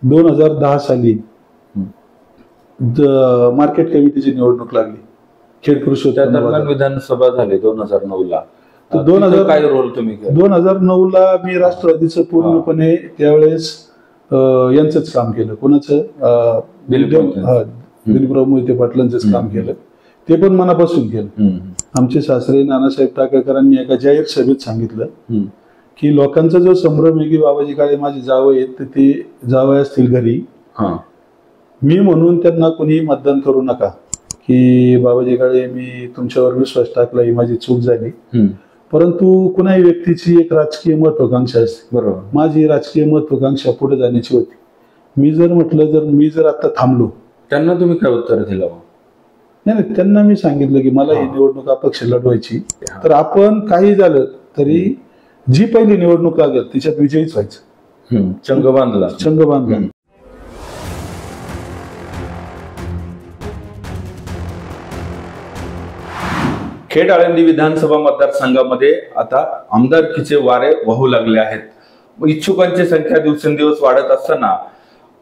2010 साली मार्केट कमिटीची निवडणूक लागली खेड कृषी त्या दरम्यान विधानसभा झाली 2009 ला. 2000 काय रोल तुम्ही 2009 ला मी राष्ट्रवादीचं पूर्णपणे त्यावेळेस यांचंच काम केलं. कोणाचं? दिलीपराव मोहिते पाटलांचंच काम केलं. ते पण मनापासून केलं. आमचे सासरे नानासाहेब टाकेकरांनी एका जाहीर सभेत सांगितलं की लोकांचा जो संभ्रम आहे की बाबाजी काळे माझे जावई आहेत तर ते जावई असतील घरी, मी म्हणून त्यांना कोणी मतदान करू नका, की बाबाजी काळे मी तुमच्यावर विश्वास टाकला, ही माझी चूक झाली. परंतु कुणाही व्यक्तीची एक राजकीय महत्वाकांक्षा असते. बरोबर. माझी राजकीय महत्वाकांक्षा पुढे जाण्याची होती. मी जर म्हटलं मी जर आता थांबलो. त्यांना तुम्ही काय उत्तर दिलं? नाही, त्यांना मी सांगितलं की मला ही निवडणूक अपक्ष लढवायची, तर आपण काही झालं तरी जी पहिली निवडणूक लागेल तिच्यात विजयीच व्हायचं. चंग बांधला. खेड आळंदी विधानसभा मतदारसंघामध्ये आता आमदारकीचे वारे वाहू लागले आहेत. इच्छुकांची संख्या दिवसेंदिवस वाढत असताना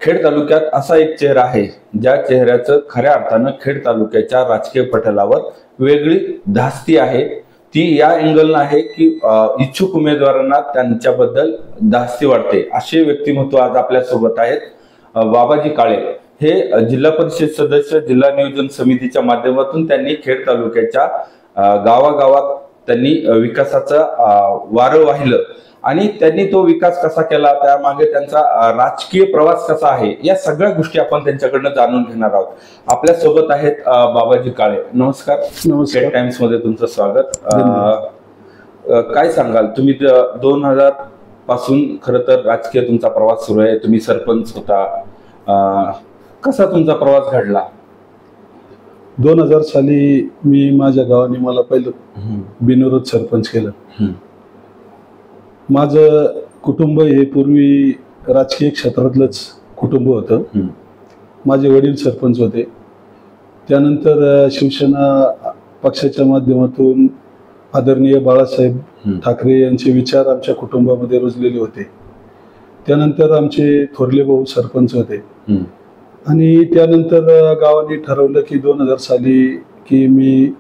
खेड तालुक्यात असा एक चेहरा आहे ज्या चेहऱ्याचं खऱ्या अर्थानं खेड तालुक्याच्या राजकीय पटलावर वेगळी धास्ती आहे. ती या अँगलनं आहे की इच्छुक उमेदवारांना त्यांच्याबद्दल धास्ती वाटते. असे व्यक्तिमत्व आज आपल्या सोबत आहेत. बाबाजी काळे हे जिल्हा परिषद सदस्य, जिल्हा नियोजन समितीच्या माध्यमातून त्यांनी खेड तालुक्याच्या गावागावात त्यांनी विकासाचं वारं वाहिलं आणि त्यांनी तो विकास कसा केला, त्यामागे त्यांचा राजकीय प्रवास कसा आहे, या सगळ्या गोष्टी आपण त्यांच्याकडनं जाणून घेणार आहोत. आपल्या सोबत आहेत बाबाजी काळे. नमस्कार. खेड टाइम्स मध्ये तुमचं स्वागत. काय सांगाल तुम्ही? 2000 पासून खरं तर राजकीय तुमचा प्रवास सुरू आहे. तुम्ही सरपंच होता. कसा तुमचा प्रवास घडला? 2000 साली मी माझ्या गावाने मला पहिलं बिनविरोध सरपंच केलं. माझं कुटुंब हे पूर्वी राजकीय क्षेत्रातलंच कुटुंब होतं. माझे वडील सरपंच होते. त्यानंतर शिवसेना पक्षाच्या माध्यमातून आदरणीय बाळासाहेब ठाकरे यांचे विचार आमच्या कुटुंबामध्ये रुजलेले होते. त्यानंतर आमचे थोरले भाऊ सरपंच होते आणि त्यानंतर गावाने ठरवलं की 2000 साली की मी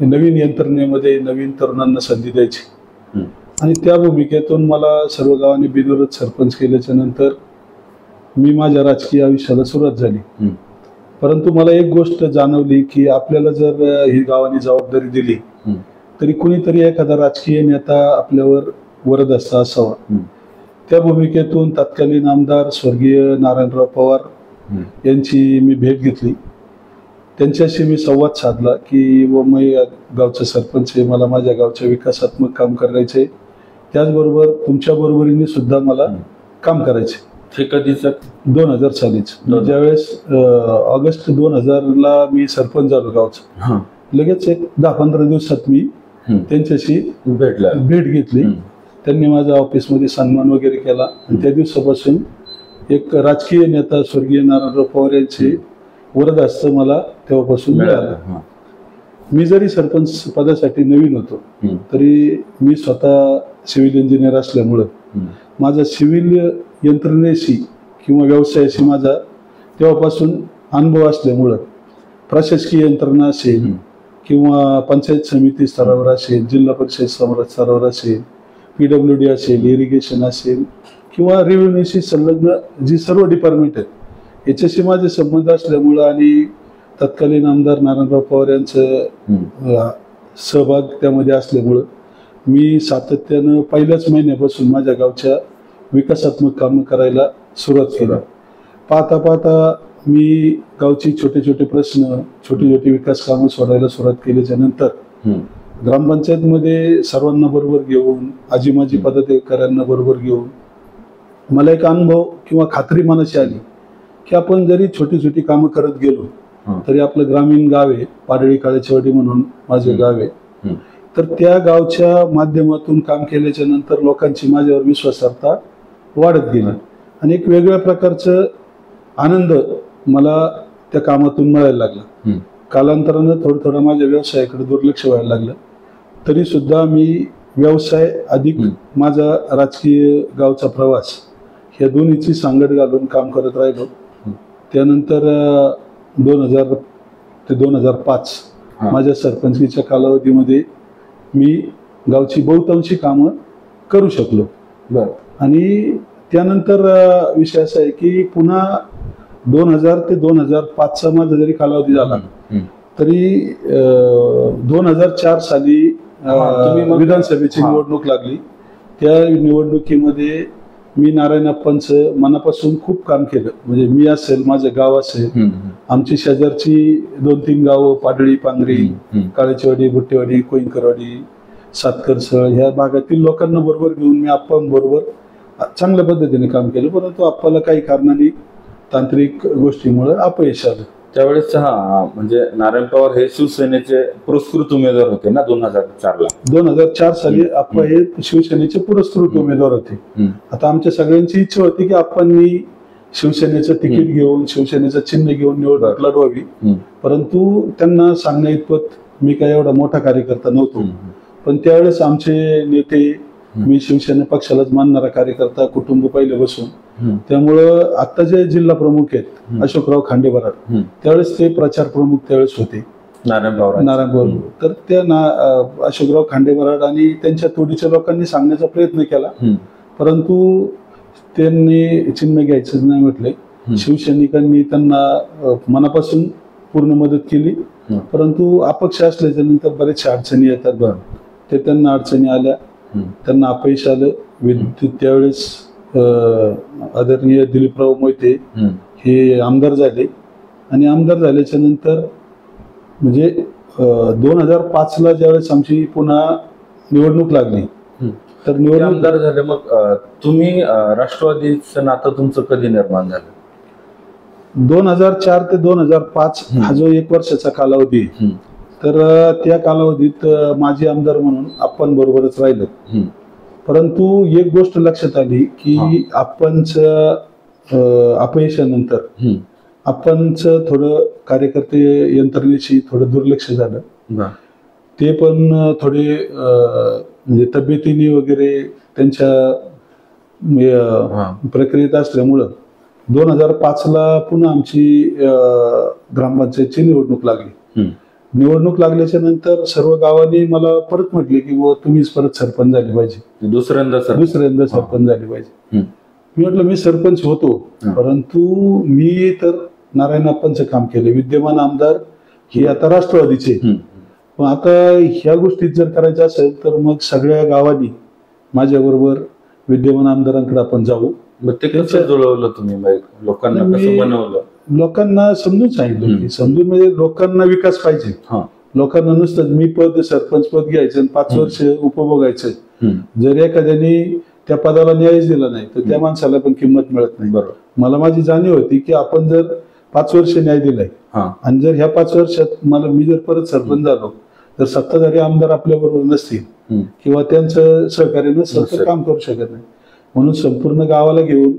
नवीन यंत्रणेमध्ये नवीन तरुणांना संधी द्यायची आणि त्या भूमिकेतून मला सर्व गावांनी बिनविरोध सरपंच केल्याच्या नंतर मी माझ्या राजकीय आयुष्याला सुरुवात झाली. परंतु मला एक गोष्ट जाणवली की आपल्याला जर ही गावाने जबाबदारी दिली तरी कुणीतरी एखादा राजकीय नेता आपल्यावर वरदहस्त असावा. त्या भूमिकेतून तत्कालीन आमदार स्वर्गीय नारायणराव पवार यांची मी भेट घेतली. त्यांच्याशी मी संवाद साधला की मी गावचा सरपंच आहे, मला माझ्या गावच्या विकासात्मक काम करायचे, त्याचबरोबर तुमच्या बरोबरीने सुद्धा मला काम करायचे. हे कधीच? 2000 सालीच. ज्यावेळेस ऑगस्ट 2000 ला मी सरपंच झालो गावचा, लगेच एक 10-15 दिवसात मी त्यांच्याशी भेट घेतली. त्यांनी माझ्या ऑफिसमध्ये सन्मान वगैरे केला आणि त्या दिवसापासून एक राजकीय नेता स्वर्गीय नारायणराव पवार यांचे वरदहस्त मला तेव्हापासून मिळालं. मी जरी सरपंच पदासाठी नवीन होतो तरी मी स्वतः सिव्हिल इंजिनियर असल्यामुळं माझा सिव्हिल यंत्रणेशी किंवा व्यवसायाशी माझा तेव्हापासून अनुभव असल्यामुळं प्रशासकीय यंत्रणा असेल किंवा पंचायत समिती स्तरावर असेल, जिल्हा परिषद स्तरावर असेल, PWD असेल, इरिगेशन असेल किंवा रेव्हेन्यूशी संलग्न जी सर्व डिपार्टमेंट आहेत याच्याशी माझे संबंध असल्यामुळं आणि तत्कालीन आमदार नारायणराव पवार यांचं सहभाग त्यामध्ये असल्यामुळं मी सातत्यानं पहिल्याच महिन्यापासून माझ्या गावच्या विकासात्मक कामं करायला सुरुवात केली. पाहता पाहता मी गावची छोटे छोटे प्रश्न, छोटी छोटी विकास कामं सोडायला सुरुवात केल्याच्या नंतर ग्रामपंचायतमध्ये सर्वांना बरोबर घेऊन, आजी-माजी पदाधिकाऱ्यांना बरोबर घेऊन मला एक अनुभव किंवा खात्री मनाची आली की आपण जरी छोटी छोटी कामं करत गेलो तरी आपलं ग्रामीण गाव आहे, पाडळी काळेचेवाडी म्हणून माझे गाव आहे, तर त्या गावच्या माध्यमातून काम केल्याच्या नंतर लोकांची माझ्यावर विश्वासार्हता वाढत गेली आणि एक वेगळ्या प्रकारचं आनंद मला त्या कामातून मिळायला लागला. कालांतरानं थोडं थोडं माझ्या व्यवसायाकडे दुर्लक्ष व्हायला लागलं तरी सुद्धा मी व्यवसाय अधिक माझा राजकीय गावचा प्रवास या दोन्हीची सांगड घालून काम करत राहिलो. त्यानंतर 2000 ते 2005 माझ्या सरपंचकीच्या कालावधीमध्ये मी गावची बहुतांशी कामं करू शकलो. आणि त्यानंतर विषय असा आहे की पुन्हा 2000 ते 2005चा माझा जरी कालावधी झाला तरी 2004 साली विधानसभेची निवडणूक लागली. त्या निवडणुकीमध्ये मी नारायणप्पांचं मनापासून खूप काम केलं. म्हणजे मी असेल, माझं गाव असेल, आमची शेजारची 2-3 गावं पाडळी, पांगरी, काळेचीवाडी, बुट्टेवाडी, कोईनकरवाडी, सातकरसळ ह्या भागातील लोकांना बरोबर घेऊन मी आप्पांबरोबर चांगल्या पद्धतीने काम केलं. परंतु आप्पाला काही कारणाने तांत्रिक गोष्टीमुळे अपयश आलं. त्यावेळेस म्हणजे नारायण पवार हे शिवसेनेचे पुरस्कृत उमेदवार होते ना 2004 ला. 2004 साली आप्पा हे शिवसेनेचे पुरस्कृत उमेदवार होते. आता आमच्या सगळ्यांची इच्छा होती की आप्पांनी शिवसेनेचं तिकीट घेऊन, शिवसेनेचं चिन्ह घेऊन निवडणूक लढवावी. परंतु त्यांना सांगण्या इतपत मी काही एवढा मोठा कार्यकर्ता नव्हतो. पण त्यावेळेस आमचे नेते, मी शिवसेना पक्षालाच मानणारा कार्यकर्ता, कुटुंब पहिले बसून, त्यामुळं आता जे जिल्हा प्रमुख आहेत अशोकराव खांडेबराड, त्यावेळेस ते प्रचार प्रमुख त्यावेळेस होते नारायण पवार. तर त्या अशोकराव खांडेबराड आणि त्यांच्या तोडीच्या लोकांनी सांगण्याचा प्रयत्न केला. परंतु त्यांनी चिन्ह घ्यायचं नाही म्हटले. शिवसैनिकांनी त्यांना मनापासून पूर्ण मदत केली. परंतु अपक्ष असल्याच्या नंतर बरेचशा अडचणी येतात. ते त्यांना अडचणी आल्या, त्यांना अपयश आलं. त्यावेळेस आदरणीय दिलीपराव मोहिते हे आमदार झाले. आणि आमदार झाल्याच्या नंतर म्हणजे 2005 ला ज्यावेळेस आमची पुन्हा निवडणूक लागली तर निवडणूक आमदार झाले. मग तुम्ही राष्ट्रवादीचं नातं तुमचं कधी निर्माण झालं? 2004 ते 2005 हा जो 1 वर्षाचा कालावधी, तर त्या कालावधीत माजी आमदार म्हणून आपण बरोबरच राहिलो. परंतु एक गोष्ट लक्षात आली की आपणचं अपयशानंतर आपणचं थोडं कार्यकर्ते यंत्रणेशी थोडं दुर्लक्ष झालं. ते पण थोडे म्हणजे तब्येतीने वगैरे त्यांच्या प्रक्रियेत असल्यामुळं 2005 ला पुन्हा आमची ग्रामपंचायतची निवडणूक लागली. निवडणूक लागल्याच्या नंतर सर्व गावांनी मला परत म्हटले की तुम्हीच परत सरपंच झाले पाहिजे, दुसऱ्यांदा सरपंच झाले पाहिजे. मी म्हटलं मी सरपंच होतो, परंतु मी तर नारायणप्पांचं काम केलं. विद्यमान आमदार हे आता राष्ट्रवादीचे. पण आता ह्या गोष्टीत जर करायचं असेल तर मग सगळ्या गावांनी माझ्याबरोबर विद्यमान आमदारांकडे आपण जाऊ. मग ते कसं जुळवलं तुम्ही? लोकांना कसं बनवलं? लोकांना समजून सांगितलं की समजून म्हणजे लोकांना विकास पाहिजे. लोकांना नुसतं मी सरपंच पद घ्यायचं आणि 5 वर्ष उपभोगायचं. जर एखाद्याने त्या पदाला न्यायच दिला नाही तर त्या माणसाला पण किंमत मिळत नाही. मला माझी जाणीव होती की आपण जर 5 वर्ष न्याय दिलाय आणि जर ह्या 5 वर्षात मी जर परत सरपंच झालो तर सत्ताधारी आमदार आपल्या बरोबर नसतील किंवा त्यांचं सहकार्य नसतं काम करू शकत नाही. म्हणून संपूर्ण गावाला घेऊन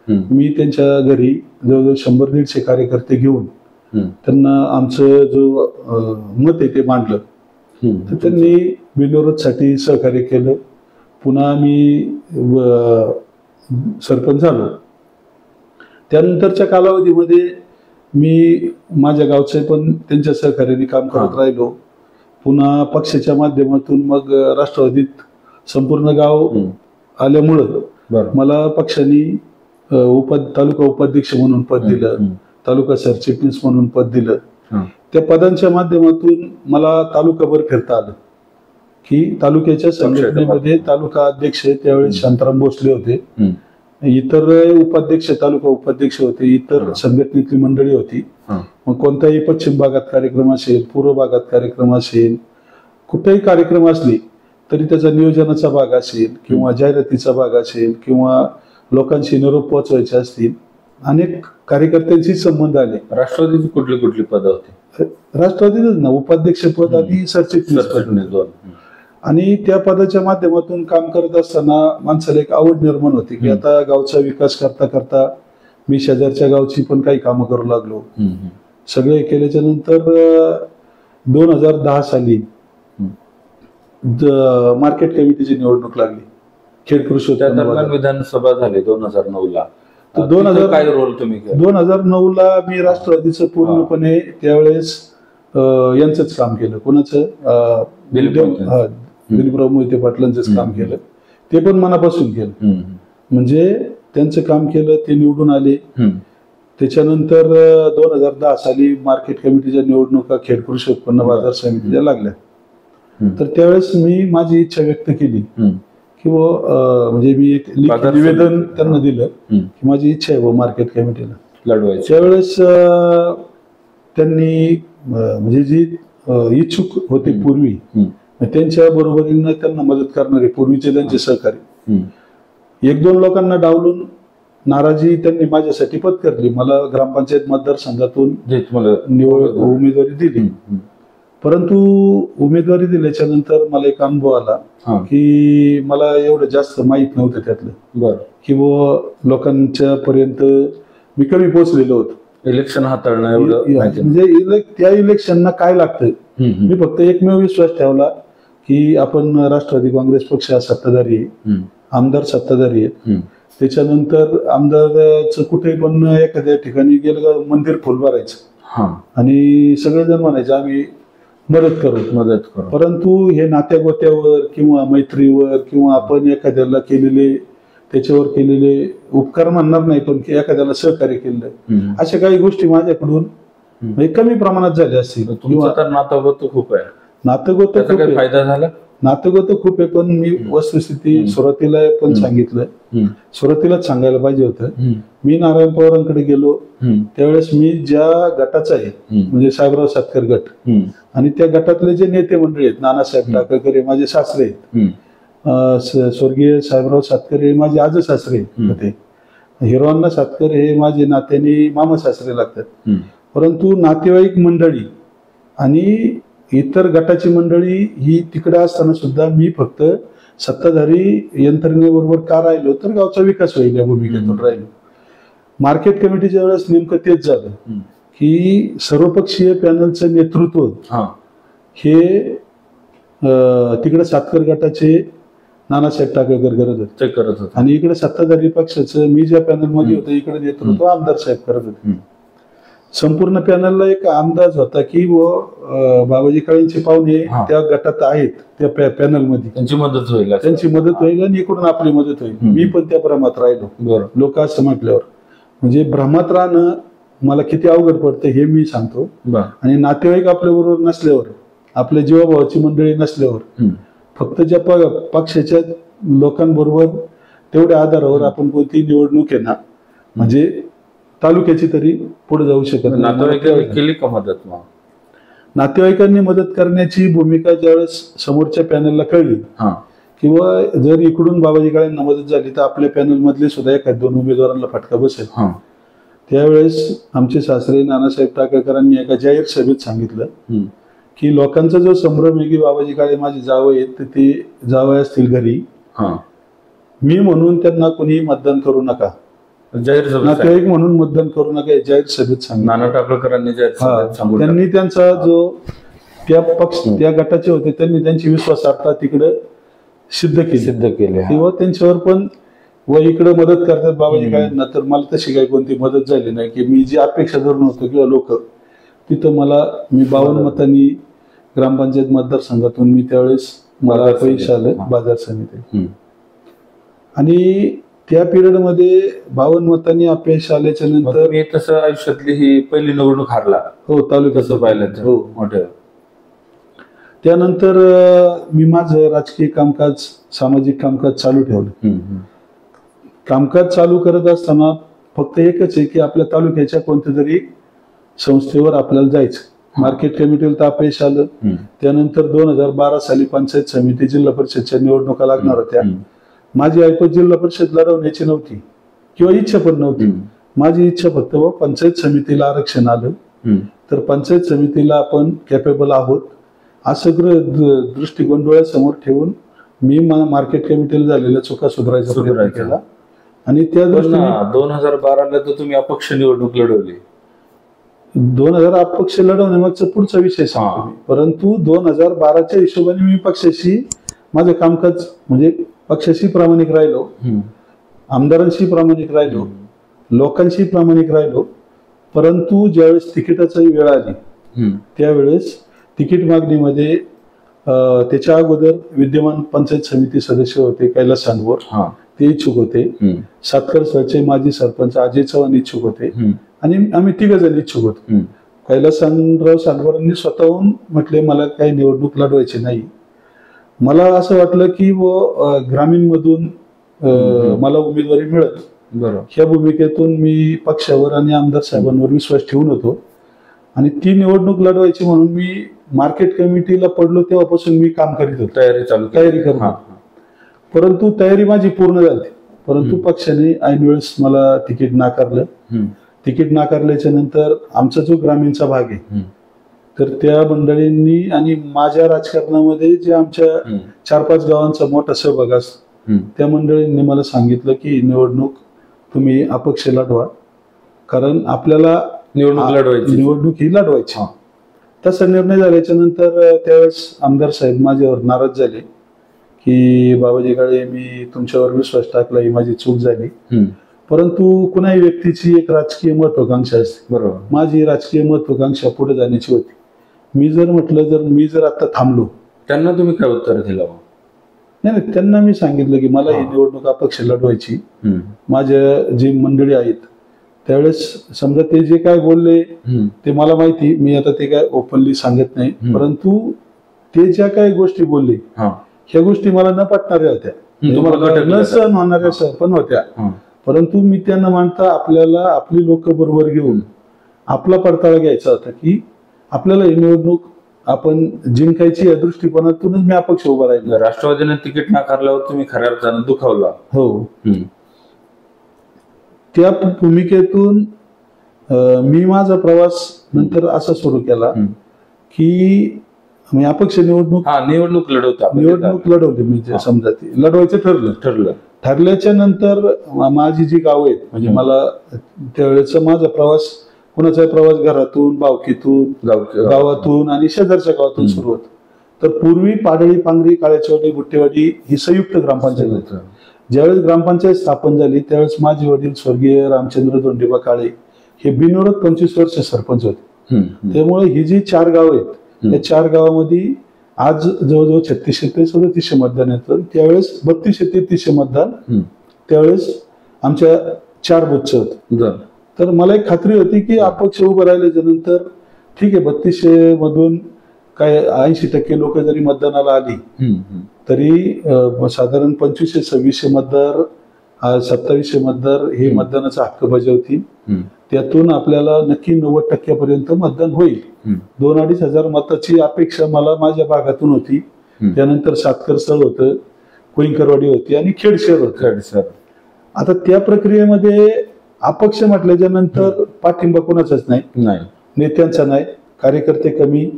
मी त्यांच्या घरी जवळजवळ 100-150 कार्यकर्ते घेऊन त्यांना आमचं जो मत आहे ते मांडलं. तर त्यांनी बिनविरोधसाठी सहकार्य केलं. पुन्हा मी सरपंच झालो. त्यानंतरच्या कालावधीमध्ये मी माझ्या गावचे पण त्यांच्या सहकार्याने काम करत राहिलो. पुन्हा पक्षाच्या माध्यमातून मग राष्ट्रवादीत संपूर्ण गाव आल्यामुळं मला पक्षाने तालुका उपाध्यक्ष म्हणून पद दिलं, तालुका सरचिटणीस म्हणून पद दिलं. त्या पदांच्या माध्यमातून मला तालुकाभर फिरता आलं की तालुक्याच्या संघटनेमध्ये तालुका अध्यक्ष त्यावेळेस शांताराम भोसले होते, इतर उपाध्यक्ष तालुका उपाध्यक्ष होते, इतर संघटनेतली मंडळी होती. मग कोणताही पश्चिम भागात कार्यक्रम असेल, पूर्व भागात कार्यक्रम असेल, कुठेही कार्यक्रम असले तरी त्याचा नियोजनाचा भाग असेल किंवा जाहिरातीचा भाग असेल किंवा लोकांशी निरोप पोहोचवायचे असतील, अनेक कार्यकर्त्यांशी संबंध आले. राष्ट्रवादीची कुठली कुठली पद होती? राष्ट्रवादीच ना, उपाध्यक्ष पद आणि सरचिटणीस पद. आणि त्या पदाच्या माध्यमातून काम करत असताना माणसाला एक आवड निर्माण होती की आता गावचा विकास करता करता मी शेजारच्या गावची पण काही कामं करू लागलो. सगळे केल्याच्या नंतर 2010 साली मार्केट कमिटीची निवडणूक लागली. खेड कृषी त्या उत्पन्न दरम्यान बाजार. विधानसभा झाली 2009ला. तर 2000 काय रोल तुम्ही केला? 2009ला मी राष्ट्रवादीचं पूर्णपणे त्यावेळेस यांचंच काम केलं. कोणाचं? दिलीपराव मोहिते पाटलांचंच काम केलं. ते पण मनापासून केलं. म्हणजे त्यांचं काम केलं, ते निवडून आले. त्याच्यानंतर 2010 साली मार्केट कमिटीच्या निवडणुका खेड कृषी उत्पन्न बाजार समितीच्या लागल्या. तर त्यावेळेस मी माझी इच्छा व्यक्त केली किंवा म्हणजे मी एक निवेदन त्यांना दिलं की माझी इच्छा आहे मार्केट कमिटीला लढवायची. त्यावेळेस त्यांनी म्हणजे जी इच्छुक होते पूर्वी त्यांच्या बरोबरीनं त्यांना मदत करणारे पूर्वीचे त्यांचे सहकारी 1-2 लोकांना डावलून नाराजी त्यांनी माझ्यासाठी पत्करली. मला ग्रामपंचायत मतदारसंघातून उमेदवारी दिली. परंतु उमेदवारी दिल्याच्या नंतर मला एक अनुभव आला की मला एवढं जास्त माहित नव्हतं त्यातलं किंवा लोकांच्या पर्यंत मी कमी पोहोचलेलो होतो. इलेक्शन हाताळणं म्हणजे त्या इलेक्शनना काय लागतं. मी फक्त एकमेव विश्वास ठेवला की आपण राष्ट्रवादी काँग्रेस पक्ष सत्ताधारी आहे, आमदार सत्ताधारी आहेत. त्याच्यानंतर आमदारचं कुठे पण एखाद्या ठिकाणी गेलं का मंदिर फुल भरायचं आणि सगळेजण म्हणायचे आम्ही मदत करू. परंतु हे नात्या गोत्यावर किंवा मैत्रीवर किंवा आपण एखाद्याला केलेले त्याच्यावर केलेले उपकार म्हणणार नाही पण एखाद्याला सहकार्य केलेलं अशा काही गोष्टी माझ्याकडून कमी प्रमाणात झाल्या असतील. नातगोत खूप आहे. नातगोत फायदा झाला. नातगोत खूप आहे. पण मी वस्तुस्थिती सुरुवातीला पण सांगितलं, सुरुवातीलाच सांगायला पाहिजे होतं. मी नारायण पवारांकडे गेलो त्यावेळेस मी ज्या गटाचा आहे म्हणजे साहेबराव सातकर गट आणि त्या गटातले जे नेते मंडळी आहेत, नानासाहेब टाकळकर हे माझे सासरे आहेत, स्वर्गीय साहेबराव सातकर हे माझे आज सासरे होते, हिरोअण्णा सातकर हे माझे नात्याने मामा सासरे लागतात. परंतु नातेवाईक मंडळी आणि इतर गटाची मंडळी ही तिकडे असताना सुद्धा मी फक्त सत्ताधारी यंत्रणेबरोबर का राहिलो तर गावचा विकास होईल या भूमिकेतून राहिलो. मार्केट कमिटीच्या वेळेस नेमकं तेच झालं की सर्वपक्षीय पॅनलचं नेतृत्व हे तिकडे सातकर गटाचे नानासाहेब टाकळकर करत होते आणि इकडे सत्ताधारी पक्षाचं मी ज्या पॅनल मध्ये होतो इकडे नेतृत्व आमदार साहेब करत होते. संपूर्ण पॅनलला एक अंदाज होता की बाबाजी काळेंचे पाहुणे त्या गटात आहेत, त्या पॅनल मध्ये त्यांची मदत होईल आणि इकडून आपली मदत होईल. मी पण त्या भ्रमात राहिलो. लोक असं म्हटल्यावर म्हणजे भ्रमात राहणं मला किती अवघड पडतं हे मी सांगतो. आणि नातेवाईक आपल्या बरोबर नसल्यावर, आपल्या जीवाभावाची मंडळी नसल्यावर, फक्त ज्या पक्षाच्या लोकांबरोबर तेवढ्या आधारावर आपण कोणती निवडणूक आहे ना म्हणजे तालुक्याची तरी पुढे जाऊ शकत नाही. नातेवाईकांनी केली का मदत? नातेवाईकांनी मदत करण्याची भूमिका ज्यावेळेस समोरच्या पॅनलला कळली किंवा जर इकडून बाबाजी काळेंना मदत झाली तर आपल्या पॅनल मधले सुद्धा एखाद 2 उमेदवारांना फटका बसेल. त्यावेळेस आमचे सासरे नानासाहेब टाकळकरांनी एका जाहीर सभेत सांगितलं की लोकांचा जो संभ्रम आहे की बाबाजी काळे माझे जावई आहेत तर ते जावई असतील घरी, मी म्हणून त्यांना कोणी मतदान करू नका, नातेवाईक म्हणून मतदान करू नका जाहीर सभेत सांगितलं. नाना टाकळकरांनी त्यांनी त्यांचा जो त्या गटाचे होते त्यांनी त्यांची विश्वासार्हता तिकडे सिद्ध केली किंवा त्यांच्यावर पण व इकडे मदत करतात बाबाजी काळेंना. तर मला तशी काही कोणती मदत झाली नाही की मी जी अपेक्षा धरून होतो किंवा लोक तिथं मी 52 मतांनी ग्रामपंचायत मतदारसंघातून मी त्यावेळेस मला अपयश आलं बाजार समिती. आणि त्या पिरियड मध्ये 52 मतांनी अपयश आल्याच्या नंतर तसं आयुष्यातली ही पहिली निवडणूक हारला. हो, तालुक्याचं पाहिलं. हो, मोठ्या. त्यानंतर मी माझं राजकीय कामकाज, सामाजिक कामकाज चालू ठेवलं. कामकाज चालू करत असताना फक्त एकच आहे की आपल्या तालुक्याच्या कोणत्या तरी संस्थेवर आपल्याला जायचं. मार्केट कमिटीला तर अपयश आलं. त्यानंतर 2012 साली पंचायत समिती जिल्हा परिषदच्या निवडणुका लागणार होत्या. माझी ऐपत जिल्हा परिषद लढवण्याची नव्हती किंवा इच्छा पण नव्हती. माझी इच्छा फक्त पंचायत समितीला आरक्षण आलं तर पंचायत समितीला आपण कॅपेबल आहोत असं दृष्टिकोन डोळ्यासमोर ठेवून मी मार्केट कमिटीला झालेल्या चुका सुधारायचा प्रयत्न केला. आणि त्या दृष्टीने 2012ला तर तुम्ही अपक्ष निवडणूक लढवली. 2000 अपक्ष लढवण्यामागचा पुढचा विषय सांगतो मी. परंतु 2012च्या हिशोबाने मी पक्षाशी माझं कामकाज म्हणजे पक्षाशी प्रामाणिक राहिलो, आमदारांशी प्रामाणिक राहिलो, लोकांशी प्रामाणिक राहिलो. परंतु ज्यावेळेस तिकिटाची वेळ आली त्यावेळेस तिकीट मागणीमध्ये त्याच्या अगोदर विद्यमान पंचायत समिती सदस्य होते कैलास सांडवर, ते इच्छुक होते. सातकरचे माजी सरपंच अजय चव्हाण इच्छुक होते आणि आम्ही 3 जण इच्छुक होतो. कैलास सांडवरांनी स्वतःहून म्हटले मला काही निवडणूक लढवायची नाही. मला असं वाटलं की ग्रामीण मधून मला उमेदवारी मिळत, ह्या भूमिकेतून मी पक्षावर आणि आमदार साहेबांवर विश्वास ठेवून होतो आणि ती निवडणूक लढवायची म्हणून मी मार्केट कमिटीला पडलो तेव्हापासून मी काम करीत होतो, तयारी करत होतो. परंतु तयारी माझी पूर्ण झाली, परंतु पक्षाने ऐन वेळेस मला तिकीट नाकारलं. तिकीट नाकारल्याच्या नंतर आमचा जो ग्रामीणचा भाग आहे तर त्या मंडळींनी आणि माझ्या राजकारणामध्ये जे आमच्या 4-5 गावांचा मोठा सहभाग असतो त्या मंडळींनी मला सांगितलं की निवडणूक तुम्ही अपक्ष लढवा, कारण आपल्याला निवडणूक ही लढवायची. तसा निर्णय झाल्याच्या नंतर त्यावेळेस आमदार साहेब माझ्यावर नाराज झाले की बाबाजी काळे मी तुमच्यावर विश्वास टाकला, ही माझी चूक झाली. परंतु कुणाही व्यक्तीची एक राजकीय महत्वाकांक्षा असते. बरोबर, माझी राजकीय महत्वाकांक्षा पुढे जाण्याची होती. मी जर म्हटलं मी जर आता थांबलो, त्यांना तुम्ही काय उत्तर दिलं? नाही, त्यांना मी सांगितलं की मला ही निवडणूक अपक्ष लढवायची. माझ्या जी मंडळी आहेत त्यावेळेस समजा ते जे काय बोलले ते मला माहिती, मी आता ते काय ओपनली सांगत नाही. परंतु ते ज्या काही गोष्टी बोलले ह्या गोष्टी मला न पटणाऱ्या होत्या, न सहन होणाऱ्या पण होत्या. परंतु मी त्यांना मानता आपल्याला आपली लोक बरोबर घेऊन आपला पडताळा घ्यायचा होता की आपल्याला ही निवडणूक आपण जिंकायची या दृष्टिकोनातूनच मी अपक्ष उभा राहिलो. राष्ट्रवादीने तिकीट नाकारल्यावर तुम्ही खऱ्या अर्थानं दुखावला. हो, त्या भूमिकेतून मी माझा प्रवास नंतर असा सुरू केला की मी अपक्ष निवडणूक लढवली. म्हणजे समजा ती लढवायचं ठरल्याच्या नंतर माझी जी गाव आहेत म्हणजे मला त्यावेळेचा माझा प्रवास, कुणाचा प्रवास घरातून, भावकीतून, गावातून आणि शेजारच्या गावातून सुरू होतो. तर पूर्वी पाडळी, पांगरी, काळ्याचवाडी, गुट्टेवाडी ही संयुक्त ग्रामपंचायत होती. ज्यावेळेस ग्रामपंचायत स्थापन झाली त्यावेळेस माझे वडील स्वर्गीय रामचंद्र दोंडेबा काळे हे बिनविरोध 25 वर्ष सरपंच होते. त्यामुळे ही जी 4 गाव आहेत त्या 4 गावामध्ये आज जवळजवळ 3600 ते 3700 मतदान येतं. त्यावेळेस 3200 ते 3300 मतदान त्यावेळेस आमच्या 4 बूथचं होतं. तर मला एक खात्री होती की अपक्ष उभं राहिल्याच्या नंतर ठीक आहे 3200 मधून काय 80% लोक जरी मतदानाला आली तरी साधारण 2500-2600 मतदार, 2700 मतदार हे मतदानाचा हक्क बजावतील. त्यातून आपल्याला नक्की 90% मतदान होईल. 2-2.5 हजार मताची अपेक्षा मला माझ्या भागातून होती. त्यानंतर सातकरस्थळ होतं, कोईंकरवाडी होती आणि खेडशहर होतं. आता त्या प्रक्रियेमध्ये अपक्ष म्हटल्याच्या नंतर पाठिंबा कोणाचाच नाही, नेत्यांचा नाही, कार्यकर्ते कमी.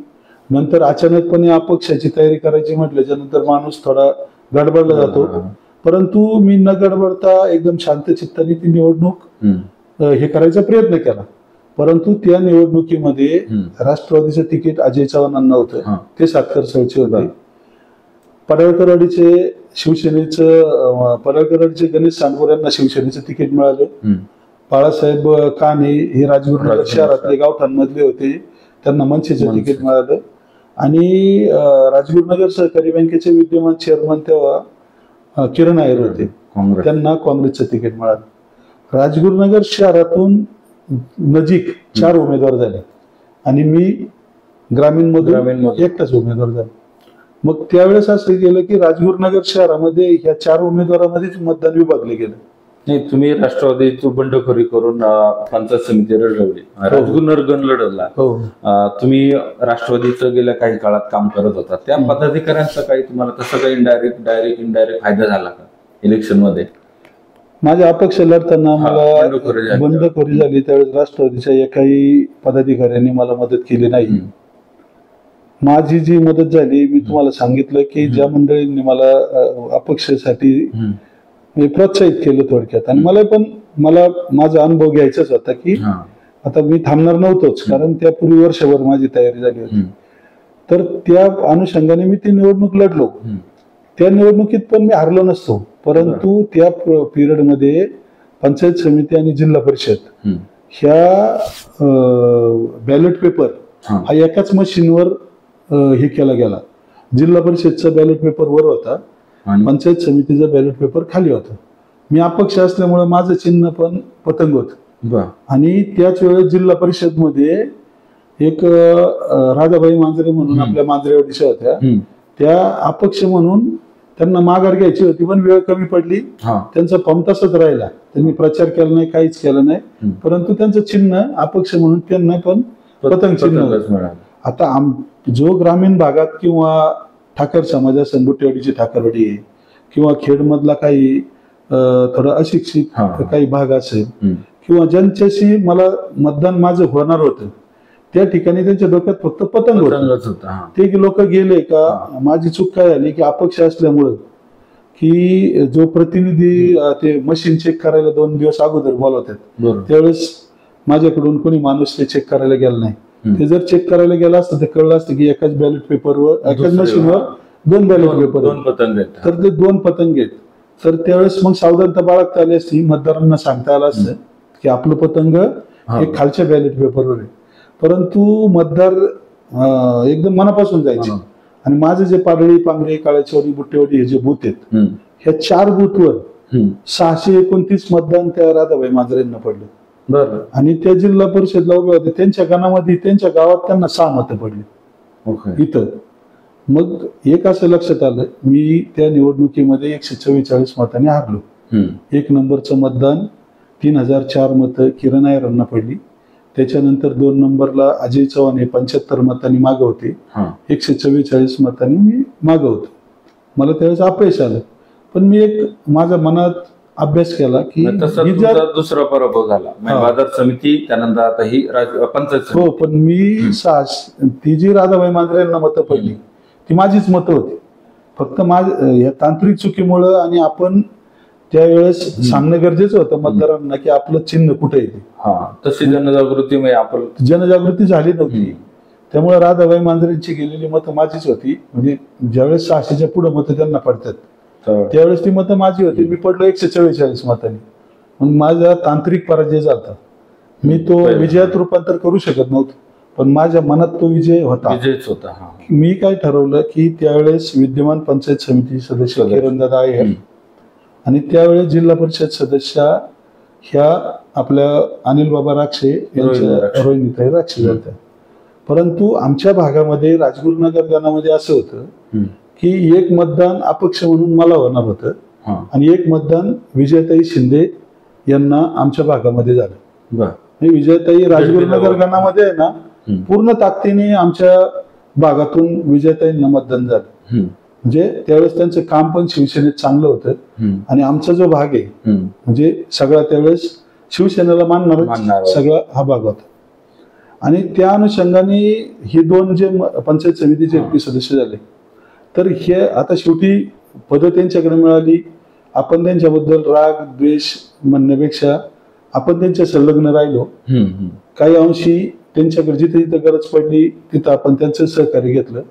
नंतर अचानकपणे अपक्षाची तयारी करायची म्हटल्याच्या नंतर माणूस थोडा गडबडला जातो. परंतु मी न गडबडता एकदम शांत चित्ताने ती निवडणूक हे करायचा प्रयत्न केला. परंतु त्या निवडणुकीमध्ये राष्ट्रवादीचं तिकीट अजय चव्हाणांना होतं, ते सातकरस्थळचे होते. पडळकरवाडीचे पडळकरवाडीचे गणेश सांडवर यांना शिवसेनेचं तिकीट मिळालं. बाळासाहेब काने हे राजगुरुनगर शहरातले गावठाणमधले होते, त्यांना मनसेचं तिकीट मिळालं. आणि राजगुरुनगर सहकारी बँकेचे विद्यमान चेअरमन तेव्हा किरण अय्यर होते, त्यांना काँग्रेसचं तिकीट मिळालं. राजगुरुनगर शहरातून नजीक 4 उमेदवार झाले आणि मी ग्रामीण मधून एकटाच उमेदवार झालो. मग त्यावेळेस असं केलं की राजगुरुनगर शहरामध्ये ह्या 4 उमेदवारांमध्येच मतदान विभागले गेलं. नाही, तुम्ही राष्ट्रवादीची बंडखोरी करून पंचायत समिती लढवली, राजगुरुनगर गण लढवला. तुम्ही राष्ट्रवादीचं गेल्या काही काळात काम करत होता, त्या पदाधिकाऱ्यांचा काही तुम्हाला तसं काही इनडायरेक्ट फायदा झाला का इलेक्शन मध्ये? माझ्या अपक्ष लढताना मला बंडखोरी झाली त्यावेळेस राष्ट्रवादीच्या एकाही पदाधिकाऱ्यांनी मला मदत केली नाही. माझी जी मदत झाली मी तुम्हाला सांगितलं की ज्या मंडळींनी मला अपक्षासाठी प्रोत्साहित केलं थोडक्यात. आणि मला माझा अनुभव घ्यायचाच होता की आता मी थांबणार नव्हतोच, कारण त्यापूर्वी वर्षभर माझी तयारी झाली होती. तर त्या अनुषंगाने मी ती निवडणूक लढलो. त्या निवडणुकीत पण मी हारलो नसतो, परंतु त्या पिरियडमध्ये पंचायत समिती आणि जिल्हा परिषद ह्या बॅलेट पेपर हा एकाच मशीनवर हे केला गेला. जिल्हा परिषदचा बॅलेट पेपर वर होता, पंचायत समितीचा बॅलेट पेपर खाली होता. मी अपक्ष असल्यामुळे माझं चिन्ह पण पतंग होत. आणि त्याच वेळेस जिल्हा परिषद मध्ये एक राधाबाई मांजरे म्हणून आपल्या मांजरेवाडीच्या होत्या, त्या अपक्ष म्हणून त्यांना माघार घ्यायची होती, पण वेळ कमी पडली. त्यांचा फॉर्म तसंच राहिला, त्यांनी प्रचार केला नाही, काहीच केलं नाही, परंतु त्यांचं चिन्ह अपक्ष म्हणून त्यांना पण पतंग चिन्ह. आता जो ग्रामीण भागात किंवा ठाकर समाज असेल, बुट्टेवाडीची ठाकरवाडी आहे किंवा खेडमधला काही थोडं अशिक्षित काही भाग असेल किंवा ज्यांच्याशी मला मतदान माझं होणार होतं, त्या ठिकाणी त्यांच्या डोक्यात फक्त पतंग होत. ते लोक गेले का, माझी चूक काय झाली की अपक्ष असल्यामुळं की जो प्रतिनिधी ते मशीन चेक करायला 2 दिवस अगोदर बोलवतात, त्यावेळेस माझ्याकडून कोणी माणूस ते चेक करायला गेला नाही. ते जर चेक करायला गेला असतं तर कळलं असतं की एकाच बॅलेट पेपरवर, एकाच मशीनवर 2 बॅलेट पेपर, तर ते 2 पतंग आहेत. तर त्यावेळेस मग सावधानता बाळगता आली असती, मतदारांना सांगता आलं असतं की आपलं पतंग हे खालच्या बॅलेट पेपरवर आहे. परंतु मतदार एकदम मनापासून जायचे. आणि माझे जे पाडळी, पांगरे, काळेचवाडी, बुट्टेवाडी हे जे बूथ आहेत, ह्या 4 बूथवर 629 मतदान त्या राधाबाई मांजरेंना पडलं. आणि त्या जिल्हा परिषदला उभे होते, त्यांच्या गणामध्ये त्यांच्या गावात त्यांना 6 मतं पडली इथं. मग एक असं लक्षात आलं, मी त्या निवडणुकीमध्ये 144 मतांनी हारलो. 1 नंबरचं मतदान 3004 मतं किरण नायरांना पडली. त्याच्यानंतर 2 नंबरला अजय चव्हाण हे 75 मतांनी मागे होते, 144 मतांनी मी मागे होतो. मला त्यावेळेस अपयश आलं, पण मी एक माझ्या मनात अभ्यास केला की दुसरा पराभव झाला बाजार समिती, त्यानंतर आता ही पंचायत. हो, पण मी ती जी राधाबाई मांजरेंना मतं पडली ती माझीच मतं होती. फक्त या तांत्रिक चुकीमुळं, आणि आपण त्यावेळेस सांगणं गरजेचं होतं मतदारांना की आपलं चिन्ह कुठे येते. तशी जनजागृती झाली नव्हती. त्यामुळे राधाबाई मांजरेंची गेलेली मतं माझीच होती. म्हणजे ज्यावेळेस 600च्या पुढे मतं त्यांना पडतात त्यावेळेस ती मतं माझी होती. मी पडलो 144 मतांनी. मग माझा तांत्रिक पराजय झाला. मी तो विजयात रूपांतर करू शकत नव्हतो, पण माझ्या मनात तो विजय होता. मी काय ठरवलं की त्यावेळेस विद्यमान पंचायत समिती सदस्य किरणदादा आहे आणि त्यावेळेस जिल्हा परिषद सदस्य ह्या आपल्या अनिल बाबा राक्षे यांच्या रोहिणीताई राक्षे झाल्या. परंतु आमच्या भागामध्ये राजगुरुनगर गणामध्ये असं होतं की 1 मतदान अपक्ष म्हणून मला होणार होतं आणि 1 मतदान विजयताई शिंदे यांना आमच्या भागामध्ये झालं. विजयताई राजगुरुनगर गणामध्ये आहे ना, पूर्ण ताकदीने आमच्या भागातून विजयताईंना मतदान झालं. म्हणजे त्यावेळेस त्यांचं काम पण शिवसेनेत चांगलं होतं आणि आमचा जो भाग आहे म्हणजे सगळा त्यावेळेस शिवसेनेला मानणारा सगळा हा भाग होता. आणि त्या अनुषंगाने हे 2 जे पंचायत समितीचे MP सदस्य झाले, तर हे आता शेवटी पदं त्यांच्याकडे मिळाली. आपण त्यांच्याबद्दल राग द्वेष म्हणण्यापेक्षा आपण त्यांच्या संलग्न राहिलो. काही अंशी त्यांच्याकडे जिथे जिथे गरज पडली तिथं आपण त्यांचं सहकार्य घेतलं.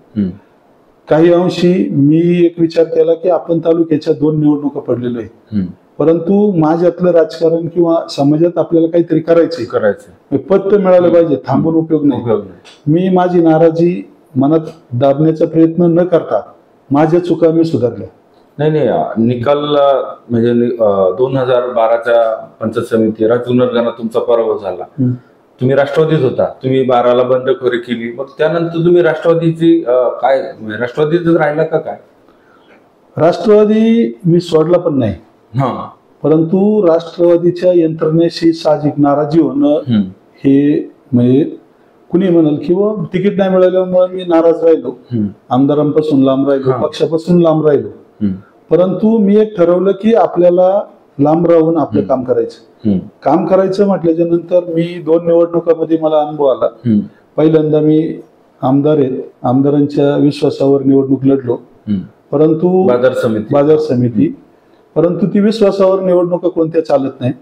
काही अंशी मी एक विचार केला की आपण तालुक्याच्या 2 निवडणुका पडलेलो आहे, परंतु माझ्यातलं राजकारण किंवा समाजात आपल्याला काहीतरी करायचंय, पद तर मिळालं पाहिजे, थांबून उपयोग नाही. मी माझी नाराजी मनात दाबण्याचा प्रयत्न न करता माझ्या चुका मी सुधारल्या. नाही, निकाल म्हणजे 2012च्या पंचायत समिती राजगुरुनगर तुमचा पराभव झाला. तुम्ही राष्ट्रवादीत होता, तुम्ही 12ला बंडखोरी केली, मग त्यानंतर तुम्ही राष्ट्रवादीची काय राष्ट्रवादीतच राहिला का काय? राष्ट्रवादी मी सोडला पण नाही, परंतु राष्ट्रवादीच्या यंत्रणेशी साहजिक नाराजी होणं हे म्हणजे कुणी म्हणाल किंवा तिकीट नाही मिळाल्यामुळे मी नाराज राहिलो, आमदारांपासून लांब राहिलो, पक्षापासून लांब राहिलो. परंतु मी एक ठरवलं की आपल्याला लांब राहून आपलं काम करायचं. काम करायचं म्हटल्याच्या नंतर मी 2 निवडणुकांमध्ये मला अनुभव आला. पहिल्यांदा मी आमदार आहेत, आमदारांच्या विश्वासावर निवडणूक लढलो, परंतु बाजार समिती, परंतु ती विश्वासावर निवडणुका कोणत्या चालत नाही.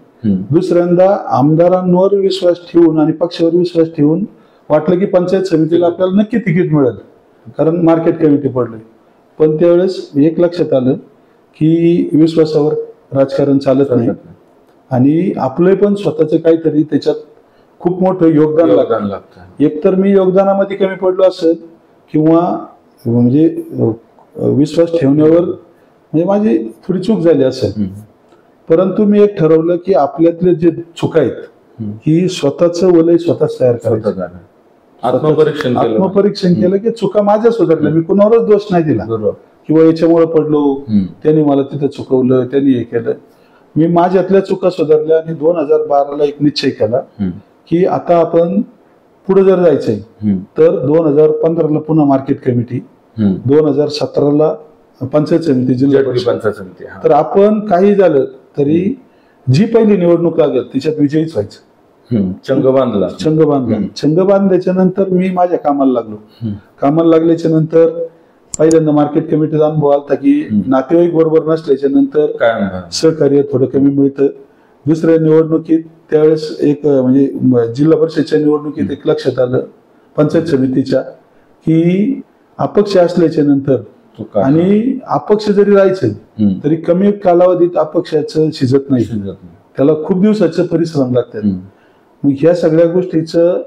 दुसऱ्यांदा आमदारांवर विश्वास ठेवून आणि पक्षावर विश्वास ठेवून वाटलं की पंचायत समितीला आपल्याला नक्की तिकीट मिळेल, कारण मार्केट कमिटी पडले. पण त्यावेळेस एक लक्षात आलं की विश्वासावर राजकारण चालत नाही आणि आपलं पण स्वतःच काहीतरी त्याच्यात खूप मोठं योगदान लागतं. एकतर मी योगदानामध्ये कमी पडलो असेल किंवा म्हणजे विश्वास ठेवण्यावर म्हणजे माझी थोडी चूक झाली असेल, परंतु मी एक ठरवलं की आपल्यातले जे चुका आहेत ही स्वतःच वलय स्वतःच तयार करायचं. आत्मपरीक्षण केलं की चुका माझ्या सुधारल्या, मी कुणावरच दोष नाही दिला किंवा याच्यामुळे पडलो, त्यांनी मला तिथं चुकवलं, त्यांनी हे केलं. मी माझ्यातल्या चुका सुधारल्या आणि 2012ला एक निश्चय केला की आता आपण पुढे जर जायचंय तर 2015ला पुन्हा मार्केट कमिटी, 2017ला पंचायत समिती, जिल्हा परिषद. तर आपण काही झालं तरी जी पहिली निवडणूक लागेल तिच्यात विजयीच व्हायचं. चंग बांधल्याच्या नंतर मी माझ्या कामाला लागलो. कामाला लागल्याच्या नंतर पहिल्यांदा मार्केट कमिटीचा अनुभव आला की नातेवाईक बरोबर नसल्याच्या नंतर सहकार्य थोडं कमी मिळतं. दुसऱ्या निवडणुकीत त्यावेळेस एक म्हणजे जिल्हा परिषदच्या निवडणुकीत एक लक्षात आलं पंचायत समितीच्या की अपक्ष असल्याच्या नंतर आणि अपक्ष जरी राहायचं तरी कमी कालावधीत अपक्षाचं शिजत नाही, त्याला खूप दिवसाचे परिश्रम लागतात. मग ह्या सगळ्या गोष्टीचं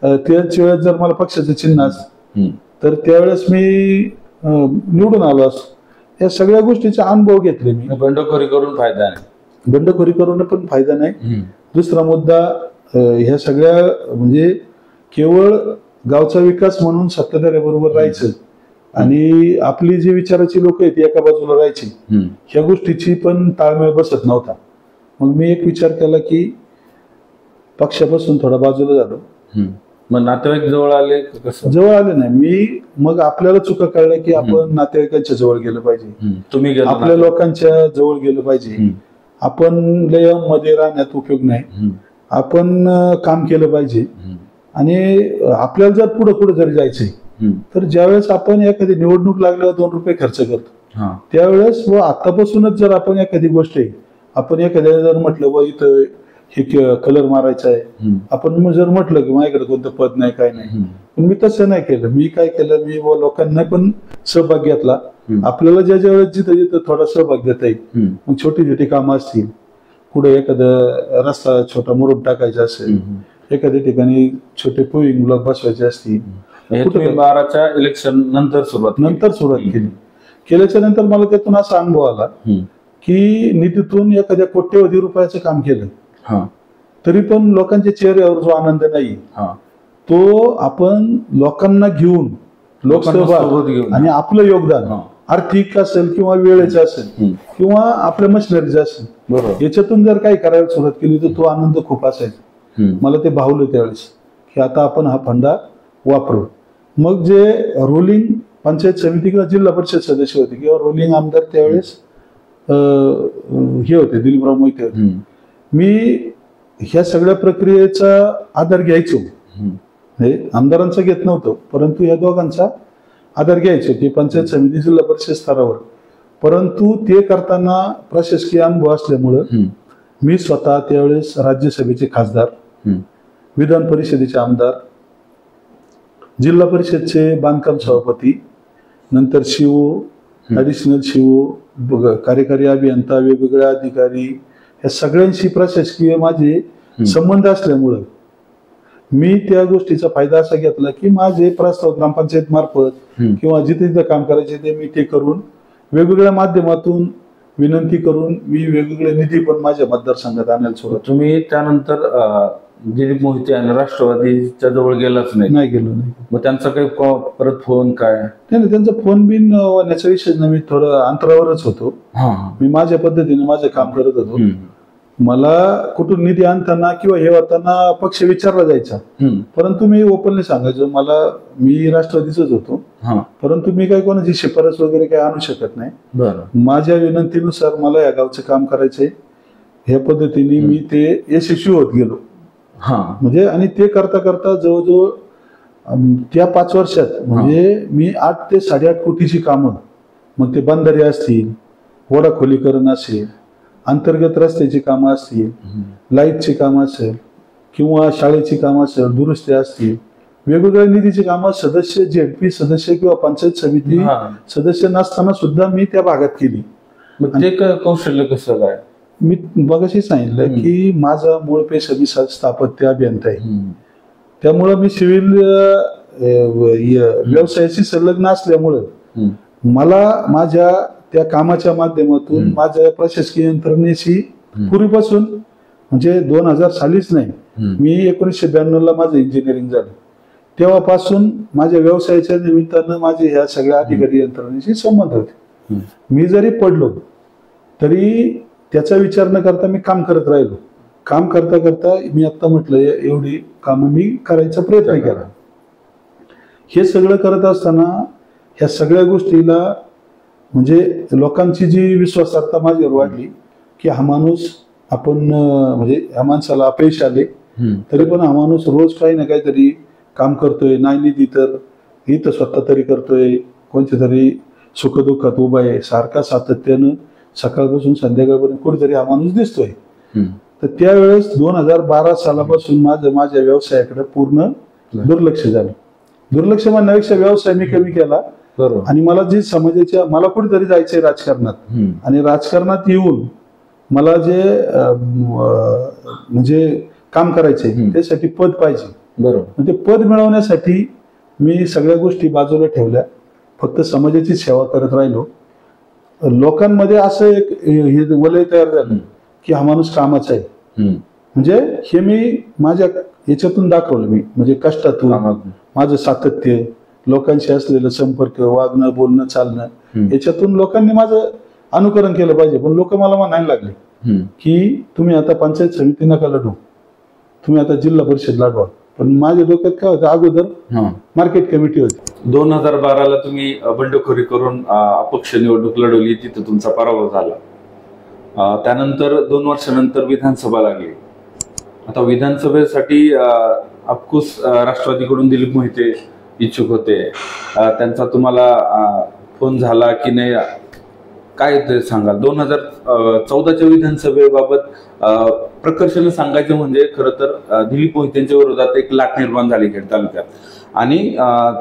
त्याच वेळेस जर मला पक्षाचं चिन्ह असतं तर त्यावेळेस मी निवडून आलो असतो. या सगळ्या गोष्टीचा अनुभव घेतले मी. बंडखोरी करून फायदा नाही, बंडखोरी करून पण फायदा नाही. दुसरा मुद्दा, ह्या सगळ्या म्हणजे केवळ गावचा विकास म्हणून सत्ताधाऱ्याबरोबर राहायचं आणि आपली जी विचाराची लोक आहेत एका बाजूला राहायची, ह्या गोष्टीची पण ताळमेळ बसत नव्हता. मग मी एक विचार केला की पक्षापासून थोडा बाजूला झालो. मग नातेवाईक जवळ आले? जवळ आले नाही मी. मग आपल्याला चुका कळल्या की आपण नातेवाईकांच्या जवळ गेलं पाहिजे, तुम्ही आपल्या लोकांच्या जवळ गेलं पाहिजे. आपण लय मध्ये राहण्यात उपयोग नाही, आपण काम केलं पाहिजे. आणि आपल्याला जर पुढे पुढे जरी जायचंय तर ज्यावेळेस आपण एखादी निवडणूक लागल्यावर 2 रुपये खर्च करतो त्यावेळेस व आतापासूनच जर आपण एखादी गोष्ट आहे, आपण एखाद्या जर म्हटलं व इथं हे कलर मारायचा आहे, आपण जर म्हटलं की माझ्याकडे कोणतं पद नाही काय नाही, पण मी तसं नाही केलं. मी काय केलं, मी लोकांना पण सहभाग घेतला. आपल्याला ज्या वेळेस जिथं जिथं थोडा सहभाग देता येईल, मग छोटी छोटी कामं असतील, पुढे एखादा रस्ता छोटा मुरुम टाकायचा असेल, एखाद्या ठिकाणी छोटे पोईंग ब्लॉक बसवायचे असतील, 12च्या इलेक्शन नंतर सुरुवात केल्याच्या नंतर मला त्यातून असा अनुभव आला की निधीतून एखाद्या कोट्यवधी रुपयाचं काम केलं तरी पण लोकांच्या चेहऱ्यावर जो आनंद नाही तो आपण लोकांना घेऊन, लोकसहभाग आणि आपलं योगदान आर्थिक असेल किंवा वेळेचं असेल किंवा आपल्या मशिनरीचं असेल, याच्यातून जर काही करायला सुरुवात केली तर तो आनंद खूप असायचा. मला ते भावलं त्यावेळेस की आता आपण हा फंडा वापरू. मग जे रोलिंग पंचायत समिती किंवा जिल्हा परिषद सदस्य होते किंवा रोलिंग आमदार त्यावेळेस हे होते, दिलीपराव मोहिते होते. मी ह्या सगळ्या प्रक्रियेचा आधार घ्यायचो, आमदारांचा घेत नव्हतो, परंतु या दोघांचा आधार घ्यायचो की पंचायत समिती जिल्हा परिषद स्तरावर. परंतु ते करताना प्रशासकीय अनुभव असल्यामुळं मी स्वतः त्यावेळेस राज्यसभेचे खासदार, विधान परिषदेचे आमदार, जिल्हा परिषदचे बांधकाम सभापती, नंतर शिओ, ऍडिशनल शिओ, कार्यकारी अभियंता, वेगवेगळे अधिकारी, या सगळ्यांशी प्रशासकीय माझे संबंध असल्यामुळं मी त्या गोष्टीचा फायदा असा घेतला की माझे प्रस्ताव ग्रामपंचायत मार्फत किंवा जिथे जिथे काम करायचे ते मी ते करून वेगवेगळ्या माध्यमातून विनंती करून मी वेगवेगळे निधी पण माझ्या मतदारसंघात आणायला सुरुवात. तुम्ही त्यानंतर दिलीप मोहिते आणि राष्ट्रवादीच्या जवळ गेलाच नाही गेलो नाही. मग त्यांचा काही परत फोन काय? नाही, त्यांचा फोन बिन होण्याचा विषय नाही. मी थोडं अंतरावरच होतो, मी माझ्या पद्धतीने माझं काम करत होतो. मला कुठून निधी आणताना किंवा हे होताना पक्ष विचारला जायचा, परंतु मी ओपनली सांगायचो मी राष्ट्रवादीच होतो, परंतु मी काही कोणाची शिफारस वगैरे काही आणू शकत नाही. माझ्या विनंतीनुसार मला या गावचं काम करायचंय, ह्या पद्धतीने मी ते यशस्वी होत गेलो. म्हणजे आणि ते करता करता जवळजवळ त्या 5 वर्षात म्हणजे मी 8 ते 8.5 कोटीची कामं, मग ते बंधारे असतील, वडा खोलीकरण असेल, अंतर्गत रस्त्याची कामं असतील, लाईटची कामं असेल किंवा शाळेची कामं असेल, दुरुस्त्या असतील, वेगवेगळ्या निधीची कामं सदस्य झेडपी सदस्य किंवा पंचायत समिती सदस्य नसताना सुद्धा मी त्या भागात केली. मग ते कौशल्य कसं काय? मी मगाशी सांगितलं की माझा मूळ पेशा मी स्थापत्य अभियंता आहे. त्यामुळं मी सिव्हिल व्यवसायाशी संलग्न असल्यामुळं मला माझ्या त्या कामाच्या माध्यमातून माझ्या प्रशासकीय यंत्रणेशी पूर्वीपासून म्हणजे 2000 सालीच नाही, मी 1992 ला माझं इंजिनिअरिंग झालं तेव्हापासून माझ्या व्यवसायाच्या निमित्तानं माझे ह्या सगळ्या अधिकारी यंत्रणेशी संबंध होते. मी जरी पडलो तरी त्याचा विचार न करता मी काम करत राहिलो. काम करता करता मी आता म्हटलं एवढी कामं मी करायचा प्रयत्न केला. हे सगळं करत असताना ह्या सगळ्या गोष्टीला म्हणजे लोकांची जी विश्वासार्हता माझ्यावर वाढली की हा माणूस आपण म्हणजे ह्या माणसाला अपयश आले तरी पण हा माणूस रोज काही ना काहीतरी काम करतोय, नाही निधी तर इथं स्वतः तरी करतोय, कोणत्या तरी सुखदुःखात उभा आहे, सारखा सातत्यानं सकाळपासून संध्याकाळपर्यंत कुठेतरी हा माणूस दिसतोय. तर त्यावेळेस 2012 सालापासून माझ्या व्यवसायाकडे पूर्ण दुर्लक्ष झालं. दुर्लक्ष म्हणण्यापेक्षा व्यवसाय मी कमी केला. आणि मला जी समाजाच्या मला कुठेतरी जायचंय राजकारणात आणि राजकारणात येऊन मला जे म्हणजे काम करायचंय त्यासाठी पद पाहिजे. बरोबर. ते पद मिळवण्यासाठी मी सगळ्या गोष्टी बाजूला ठेवल्या, फक्त समाजाची सेवा करत राहिलो. लोकांमध्ये असं एक हे वलय तयार झालं की हा माणूस कामाचा आहे. म्हणजे हे मी माझ्या याच्यातून दाखवलं. मी म्हणजे कष्टातून माझं सातत्य, लोकांशी असलेलं संपर्क, वागणं बोलणं चालणं, याच्यातून लोकांनी माझं अनुकरण केलं पाहिजे. पण लोक मला म्हणायला लागले की तुम्ही आता पंचायत समिती नका लढू, तुम्ही आता जिल्हा परिषद लढवा. पण माझ्या डोक्यात काय होतं, अगोदर मार्केट कमिटी होती. 2012 तुम्ही बंडखोरी करून अपक्ष निवडणूक लढवली, तिथे तुमचा पराभव झाला. त्यानंतर 2 वर्षानंतर विधानसभा लागली. आता विधानसभेसाठी अफकोर्स राष्ट्रवादीकडून दिलीप मोहिते इच्छुक होते. त्यांचा तुम्हाला फोन झाला की नाही, काय ते सांगाल? 2014च्या विधानसभेबाबत प्रकर्षाने सांगायचं म्हणजे खरं तर दिलीप मोहितेंच्या विरोधात एक लाट निर्माण झाली खेड तालुक्यात आणि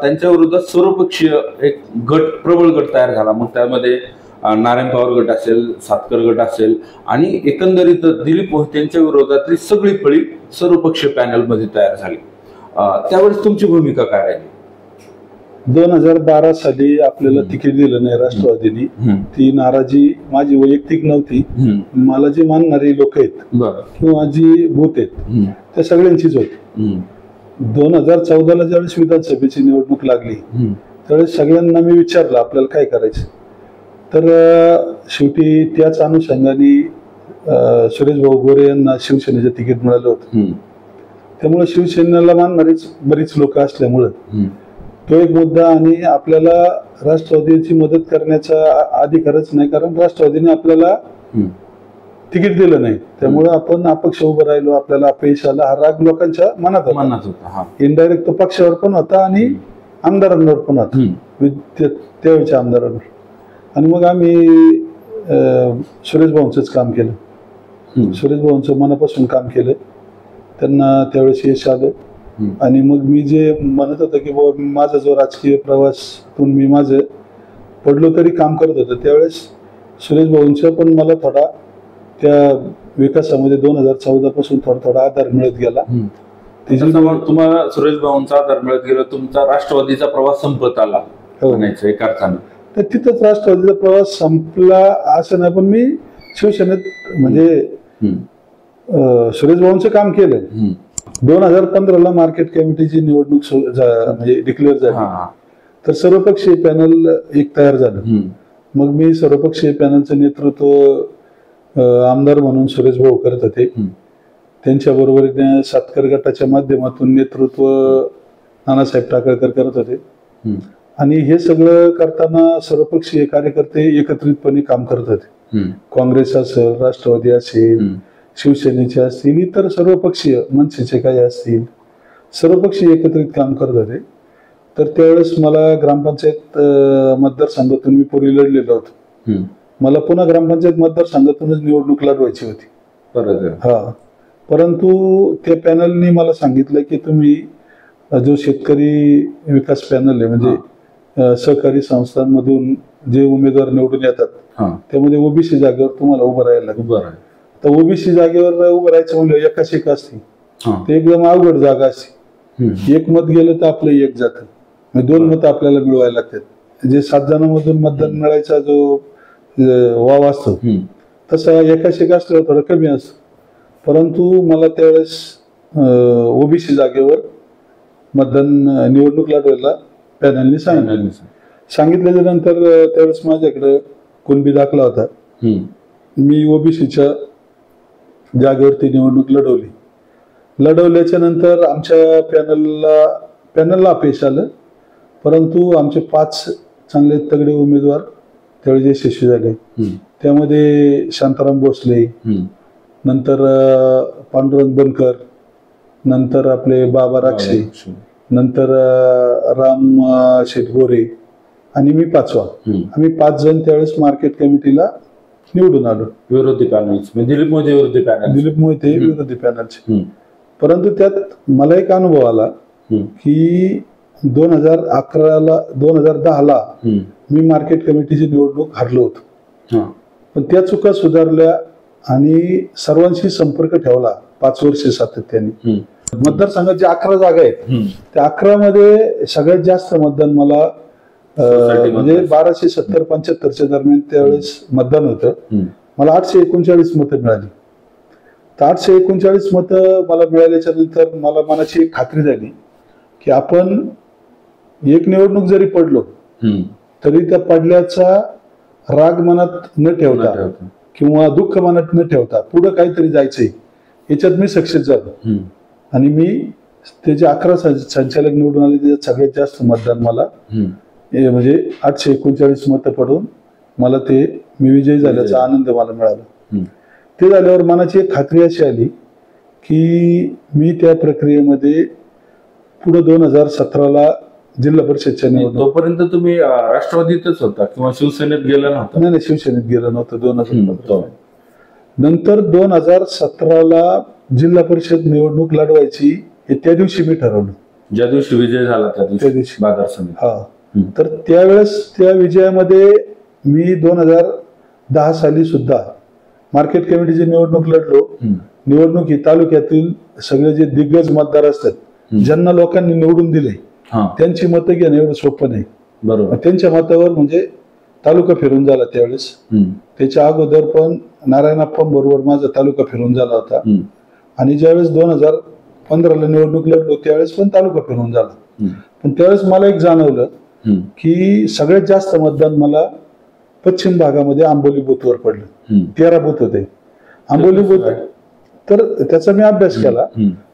त्यांच्या विरोधात सर्वपक्षीय एक गट, प्रबळ गट तयार झाला. मग त्यामध्ये नारायण पवार गट असेल, सातकर गट असेल आणि एकंदरीत दिलीप मोहितेंच्या विरोधातली सगळी फळी सर्वपक्षीय पॅनल मध्ये तयार झाली. त्यावेळेस तुमची भूमिका काय राहिली? 2012 साली आपल्याला तिकीट दिलं नाही राष्ट्रवादीने. ती नाराजी माझी वैयक्तिक नव्हती, मला जे मानणारे लोक आहेत किंवा जी बूथ आहेत त्या सगळ्यांचीच होती. 2014ला ज्यावेळेस विधानसभेची निवडणूक लागली त्यावेळेस सगळ्यांना मी विचारलं आपल्याला काय करायचं. तर शेवटी त्याच अनुषंगाने सुरेश भाऊ गोरे यांना शिवसेनेचं तिकीट मिळालं होतं. त्यामुळे शिवसेनेला मानणारीच बरीच लोक असल्यामुळं तो एक मुद्दा. आणि आपल्याला राष्ट्रवादीची मदत करण्याचा अधिकारच नाही, कारण राष्ट्रवादीने आपल्याला तिकीट दिलं नाही. त्यामुळे आपण अपक्ष उभं राहिलो, आपल्याला अपयश आला. हा राग लोकांच्या मनात होता. इनडायरेक्ट तो पक्षावर पण होता आणि आमदारांवर पण होता, त्यावेळेच्या आमदारांवर. आणि मग आम्ही सुरेश भाऊंचंच काम केलं. सुरेश भाऊंचं मनापासून काम केलं. त्यांना त्यावेळेस यश आलं. आणि मग मी जे म्हणत होतं की बाबा माझा जो राजकीय प्रवासातून मी माझं पडलो तरी काम करत होतं, त्यावेळेस सुरेश भाऊंचं पण मला थोडा त्या विकासामध्ये 2014 पासून थोडा आधार मिळत गेला. तुम्हाला सुरेश भाऊंचा आधार मिळत गेला, तुमचा राष्ट्रवादीचा प्रवास संपत आला म्हणायचं एका अर्थानं. तर तिथंच राष्ट्रवादीचा प्रवास संपला असं नाही, पण मी शिवसेनेत म्हणजे सुरेश भाऊंचं काम केलं. 2015ला मार्केट कमिटीची निवडणूक म्हणजे डिक्लेअर झाली, तर सर्वपक्षीय पॅनल एक तयार झालं. मग मी सर्वपक्षीय पॅनलचं नेतृत्व आमदार म्हणून सुरेश भाऊ करत होते. त्यांच्या बरोबरीने सातकर गटाच्या माध्यमातून नेतृत्व नानासाहेब टाकळकर करत होते. आणि हे सगळं करताना सर्वपक्षीय कार्यकर्ते एकत्रितपणे काम करत होते. काँग्रेस असेल, राष्ट्रवादी असेल, शिवसेनेचे असतील, इतर सर्वपक्षीय मनसेचे काही असतील, सर्वपक्षीय एकत्रित काम करत होते. तर त्यावेळेस मला ग्रामपंचायत मतदारसंघातून मी पूर्वी लढलेलो होतो. मला पुन्हा ग्रामपंचायत मतदारसंघातूनच निवडणूक लढवायची होती. परंतु त्या पॅनलनी मला सांगितलं की तुम्ही जो शेतकरी विकास पॅनल आहे म्हणजे सहकारी संस्थांमधून जे उमेदवार निवडून येतात त्यामध्ये ओबीसी जागेवर तुम्हाला उभं राहायला लागेल. तर ओबीसी जागेवर उभं राहायचं म्हणलं एकाच एक असते ते एकदम अवघड जागा असते. एक मत गेलं तर आपलं एक जातं, 2 मतं आपल्याला मिळवायला लागतात. जे 7 जणांमधून मतदान मिळायचा जो वाव असतो तसा एकाच एक असल्यावर थोडं कमी असतं. परंतु मला त्यावेळेस ओबीसी जागेवर मतदान निवडणूक लढवायला पॅनलने सांगितल्याच्या नंतर त्यावेळेस माझ्याकडे कुणबी दाखला होता. मी ओबीसीच्या जागेवरती निवडणूक लढवल्याच्या नंतर आमच्या पॅनलला अपयश आलं. परंतु आमचे 5 चांगले तगडे उमेदवार त्यावेळेस यशस्वी झाले. त्यामध्ये शांताराम भोसले, नंतर पांडुरंग बनकर, नंतर आपले बाबा राक्षे, नंतर राम शेटगोरे आणि मी 5वा. आम्ही 5 जण त्यावेळेस मार्केट कमिटीला निवडून आलो. विरोधी पॅनल दिलीप मोहिते विरोधी पॅनलचे. परंतु त्यात मला एक अनुभव आला की 2010ला मी मार्केट कमिटीची निवडणूक हरलो होतो. पण त्या चुका सुधारल्या आणि सर्वांशी संपर्क ठेवला 5 वर्षे सातत्याने. मतदारसंघात जे 11 जागा आहेत त्या 11 मध्ये सगळ्यात जास्त मतदान मला म्हणजे 1270-75च्या दरम्यान त्यावेळेस मतदान होतं. मला 839 मतं मिळाली. तर 839 मतं मला मिळाल्याच्या नंतर मला मनाची एक खात्री झाली की आपण एक निवडणूक जरी पडलो तरी त्या पडल्याचा राग मनात न ठेवता किंवा दुःख मनात न ठेवता पुढे काहीतरी जायचंय याच्यात मी सक्सेस झालो. आणि मी त्याचे 11 संचालक निवडून आले. त्याच्यात सगळ्यात जास्त मतदान मला म्हणजे 839 मतं पडून मला मी विजयी झाल्याचा आनंद मला मिळाला. ते झाल्यावर मनाची एक खात्री अशी आली की मी त्या प्रक्रियेमध्ये पुढे 2017ला जिल्हा परिषदच्या निवडणूक. तोपर्यंत तुम्ही राष्ट्रवादीतच होता किंवा शिवसेनेत गेला नव्हता? नाही, शिवसेनेत गेलो नव्हतं 2017. नंतर 2017ला जिल्हा परिषद निवडणूक लढवायची हे त्या दिवशी मी ठरवलं. ज्या दिवशी विजय झाला त्या दिवशी बाजार समिती. तर त्यावेळेस त्या विजयामध्ये मी 2010 साली सुद्धा मार्केट कमिटीची निवडणूक लढलो. निवडणूक ही तालुक्यातील सगळे जे दिग्गज मतदार असतात ज्यांना लोकांनी निवडून दिले त्यांची मतं घेणं एवढं सोपं नाही. बरोबर. त्यांच्या मतावर म्हणजे तालुका फिरून झाला त्यावेळेस. त्याच्या अगोदर पण नारायणप्पांबरोबर माझा तालुका फिरून झाला होता. आणि ज्यावेळेस 2015ला निवडणूक लढलो त्यावेळेस पण तालुका फिरून झाला. पण त्यावेळेस मला एक जाणवलं की सगळ्यात जास्त मतदान मला पश्चिम भागामध्ये आंबोली बूथवर पडलं. 13 बूथ होते आंबोली बूथ. तर त्याचा मी अभ्यास केला.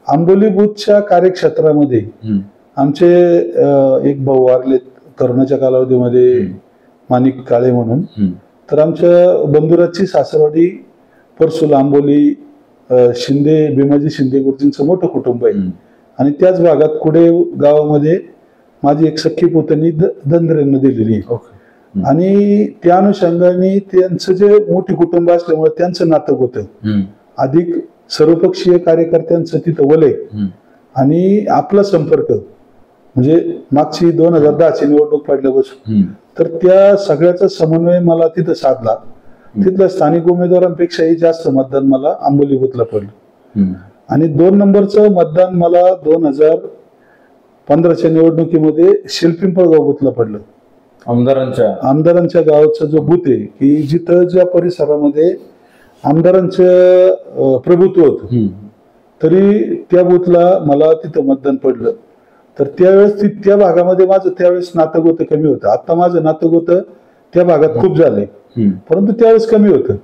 आंबोली बूथच्या कार्यक्षेत्रामध्ये आमचे एक भाऊ वारले करोनाच्या कालावधीमध्ये, माणिक काळे म्हणून. तर आमच्या बंधुराजची सासरवाडी परसुल आंबोली शिंदे भीमाजी शिंदे गुरुजींचं मोठं कुटुंब आहे. आणि त्याच भागात कुडे गावामध्ये माझी एक सख्खी पुतणी दंद्रेंना दिलेली आहे. आणि त्या अनुषंगाने त्यांचं जे मोठी कुटुंब असल्यामुळे त्यांचं नातं होतं. अधिक सर्वपक्षीय कार्यकर्त्यांचं तिथं वलय आणि आपला संपर्क म्हणजे मागची 2010ची निवडणूक पडल्यापासून. तर त्या सगळ्याचा समन्वय मला तिथं साधला. तिथल्या स्थानिक उमेदवारांपेक्षाही जास्त मतदान मला आंबोली बूथला पडलं. आणि 2 नंबरचं मतदान मला 2015च्या निवडणुकीमध्ये शिलपिंपळगाव बूथला पडलं. आमदारांच्या गावाचा जो बूथ आहे की जिथं ज्या परिसरामध्ये आमदारांचं प्रभुत्व होतं तरी त्या बूथला मला तिथं मतदान पडलं. तर त्यावेळेस त्या भागामध्ये माझं त्यावेळेस नातगोतं कमी होतं. आता माझं नातगोतं त्या भागात खूप झालंय परंतु त्यावेळेस कमी होतं.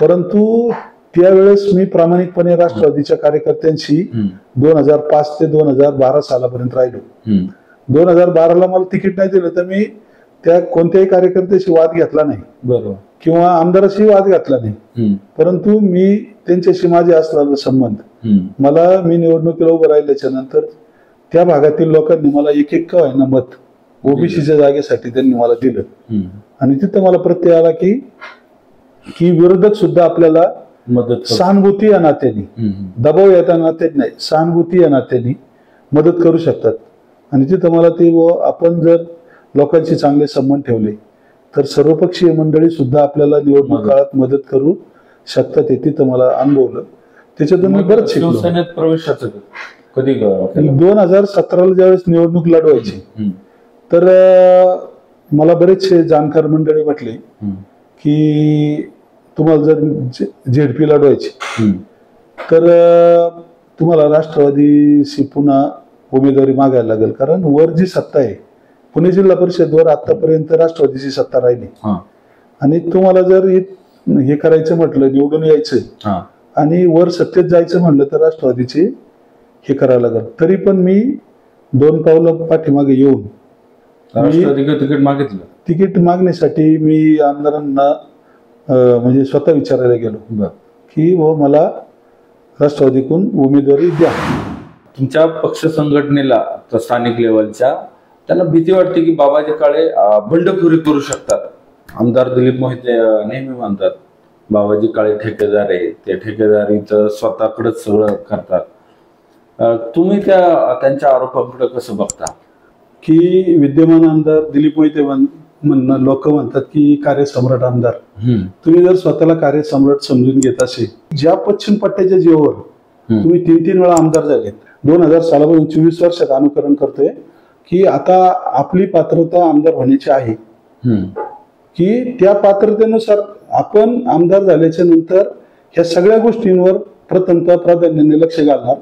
परंतु त्यावेळेस मी प्रामाणिकपणे राष्ट्रवादीच्या कार्यकर्त्यांशी 2005 ते 2012 सालापर्यंत राहिलो. 2012ला मला तिकीट नाही दिलं तर मी त्या कोणत्याही कार्यकर्त्याशी वाद घेतला नाही. बरोबर. किंवा आमदाराशी वाद घातला नाही. परंतु मी त्यांच्याशी माझे असलेला संबंध मी निवडणुकीला उभं राहिल्याच्या नंतर त्या भागातील लोकांनी मला एक का व्हायना मत ओबीसीच्या जागेसाठी त्यांनी मला दिलं. आणि तिथं मला प्रत्यय आला की विरोधक सुद्धा आपल्याला मदत सहानुभूती या नात्याने, दबाव येता नात्याने नाही, सहानुभूती या नात्याने मदत करू शकतात. आणि तिथं मला ते आपण जर लोकांशी चांगले संबंध ठेवले तर सर्वपक्षीय मंडळी सुद्धा आपल्याला निवडणूक काळात मदत करू शकतात. हे तिथं मला अनुभवलं. त्याच्यातून मी बरंच शिकलो. शिवसेनेत प्रवेशाचं कधी 2017ला ज्यावेळेस निवडणूक लढवायची तर मला बरेचसे जाणकार मंडळी म्हटले की तुम्हाला जर झेडपी लढवायची तर तुम्हाला राष्ट्रवादीशी पुन्हा उमेदवारी मागायला लागेल, कारण वर जी सत्ता आहे पुणे जिल्हा परिषदवर आतापर्यंत राष्ट्रवादीची सत्ता राहिली आणि तुम्हाला जर हे करायचं म्हटलं, निवडून यायचं आणि वर सत्तेत जायचं म्हटलं तर राष्ट्रवादीची हे करावं लागेल. तरी पण मी 2 पावलं पाठीमागे येऊन तिकीट मागितलं. तिकीट मागण्यासाठी मी आमदारांना म्हणजे स्वतः विचारायला गेलो की मला राष्ट्रवादीकडून उमेदवारी द्या. तुमच्या पक्ष संघटनेला स्थानिक लेवलच्या त्यांना भीती वाटते की बाबाजी काळे बंडखोरी करू शकतात. आमदार दिलीप मोहिते नेहमी म्हणतात बाबाजी काळे ठेकेदार आहे, ते ठेकेदारीचं स्वतःकडेच सगळं करतात. तुम्ही त्यांच्या आरोपाकडे कसं बघता? की विद्यमान आमदार दिलीप मोहिते लोक म्हणतात की कार्यसम्राट आमदार. तुम्ही जर स्वतःला कार्यसम्राट समजून घेत असेल, ज्या पश्चिम पट्ट्याच्या जीवावर तुम्ही 3-3 वेळा आमदार झालेत, 2000 सालापासून 24 वर्षात अनुकरण करतोय की आता आपली पात्रता आमदार होण्याची आहे की त्या पात्रतेनुसार आपण आमदार झाल्याच्या नंतर ह्या सगळ्या गोष्टींवर प्रथमतः प्राधान्याने लक्ष घालणार.